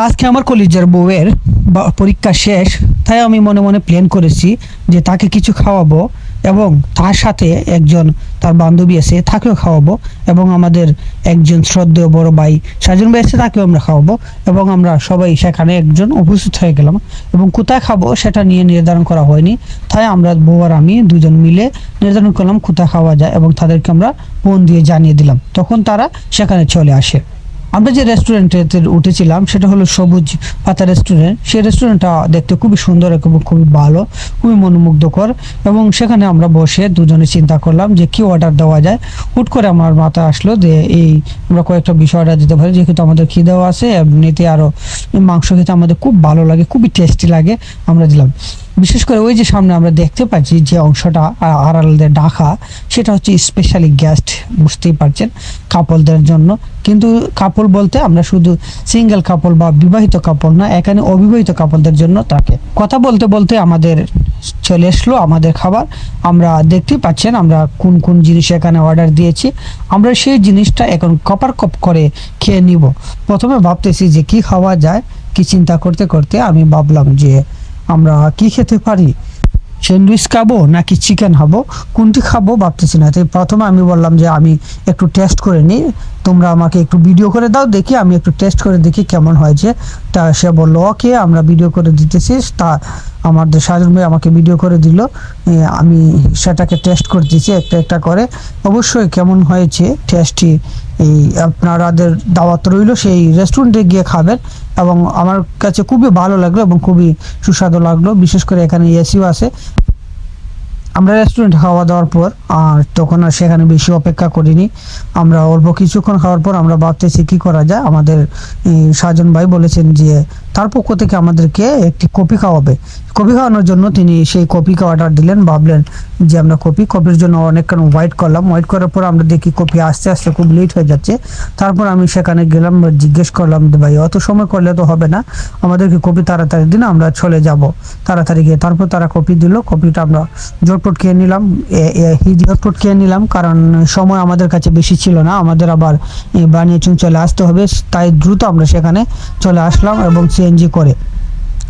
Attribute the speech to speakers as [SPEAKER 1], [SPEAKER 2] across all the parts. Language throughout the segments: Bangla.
[SPEAKER 1] আজকে আমার কলেজের বউয়ের পরীক্ষা শেষ, তাই আমি মনে মনে প্ল্যান করেছি যে তাকে কিছু খাওয়াবো এবং তার সাথে একজন তার বান্ধবী আছে তাকেও খাওয়াবো এবং আমাদের একজন শ্রদ্ধেয় বড় ভাই সাজন ভাই আছে তাকেও আমরা খাওয়াবো এবং আমরা সবাই সেখানে একজন উপস্থিত হয়ে গেলাম এবং কোথায় খাবো সেটা নিয়ে নির্ধারণ করা হয়নি। তাই আমরা বউ আর আমি দুজন মিলে নির্ধারণ করলাম কোথায় খাওয়া যায় এবং তাদেরকে আমরা ফোন দিয়ে জানিয়ে দিলাম, তখন তারা সেখানে চলে আসে। আমরা যে রেস্টুরেন্টে উঠেছিলাম সেটা হলো সবুজ পাতা রেস্টুরেন্ট। সেই রেস্টুরেন্টটা দেখতে খুবই সুন্দর এবং খুবই ভালো, খুবই মনোমুগ্ধকর এবং সেখানে আমরা বসে দুজনে চিন্তা করলাম যে কি অর্ডার দেওয়া যায়। হুট করে আমার মাথায় আসলো যে এই আমরা কয়েকটা বিষয় অর্ডার দিতে পারি, যেহেতু আমাদের খিদেও আছে, এমনিতে আরও মাংস খেতে আমাদের খুব ভালো লাগে, খুবই টেস্টি লাগে। আমরা দিলাম, বিশেষ করে ওই যে সামনে আমরা দেখতে পাচ্ছি যে অংশটা আড়ালে ঢাকা, সেটা হচ্ছে স্পেশালি গেস্ট, বুঝতেই পারছেন, কাপলদের জন্য। কিন্তু কাপল বলতে আমরা শুধু সিঙ্গেল কাপল বা বিবাহিত কাপল না, এখানে অবিবাহিত কাপলদের জন্য থাকে। কথা বলতে বলতে আমাদের চলে আসলো আমাদের খাবার। আমরা দেখতেই পাচ্ছেন আমরা কোন কোন জিনিস এখানে অর্ডার দিয়েছি। আমরা সেই জিনিসটা এখন কপার কপ করে খেয়ে নিব। প্রথমে ভাবতেছি যে কি খাওয়া যায়, কি চিন্তা করতে করতে আমি ভাবলাম যে আমরা কি খেতে পারি, স্যান্ডউইচ খাবো নাকি চিকেন খাবো, কোনটি খাবো ভাবতেছি না। তাই প্রথমে আমি বললাম যে আমি একটু টেস্ট করে নিই, তোমরা আমাকে একটু ভিডিও করে দাও, দেখি আমি একটু টেস্ট করে দেখি কেমন হয়েছে। তা সে বললো ওকে, আমরা ভিডিও করে দিতেছিস। তা আমাদের সাজন ভাই আমাকে ভিডিও করে দিল, আমি সেটাকে টেস্ট করতেছি একটা একটা করে। অবশ্যই কেমন হয়েছে টেস্টি এই আপনাদের দাওয়াত রইল, সেই রেস্টুরেন্টে গিয়ে খাবেন এবং আমার কাছে খুবই ভালো লাগলো এবং খুবই সুস্বাদু লাগলো। বিশেষ করে এখানে এসিও আছে। আমরা রেস্টুরেন্টে খাওয়া দাওয়ার পর তখন আর সেখানে বেশি অপেক্ষা করিনি। আমরা অল্প কিছুক্ষণ খাওয়ার পর আমরা ভাবতেছি কি করা যায়। আমাদের সাজন ভাই বলেছেন যে তার পক্ষ থেকে আমাদেরকে একটি কফি খাওয়াবে। কফি খাওয়ানোর জন্য তিনি সেই কফিকে অর্ডার দিলেন। ভাবলেন যে আমরা কফির জন্য অনেকক্ষণ ওয়েট করলাম। ওয়েট করার পর আমরা দেখি কফি আস্তে আস্তে খুব লেট হয়ে যাচ্ছে। তারপর আমি সেখানে গেলাম, জিজ্ঞেস করলাম যে ভাই অত সময় করলে তো হবে না, আমাদেরকে কফি তাড়াতাড়ি দিন, আমরা চলে যাব তাড়াতাড়ি গিয়ে। তারপর তারা কফি দিল, কফিটা আমরা ঝটপট খেয়ে নিলাম। ঝটপট খেয়ে নিলাম কারণ সময় আমাদের কাছে বেশি ছিল না, আমাদের আবার বানিয়ে চলে আসতে হবে। তাই দ্রুত আমরা সেখানে চলে আসলাম এবং সিএনজি করে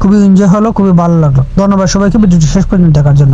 [SPEAKER 1] খুবই এনজয় হলো, খুবই ভালো লাগলো। ধন্যবাদ সবাইকে ভিডিওটি শেষ পর্যন্ত দেখার জন্য।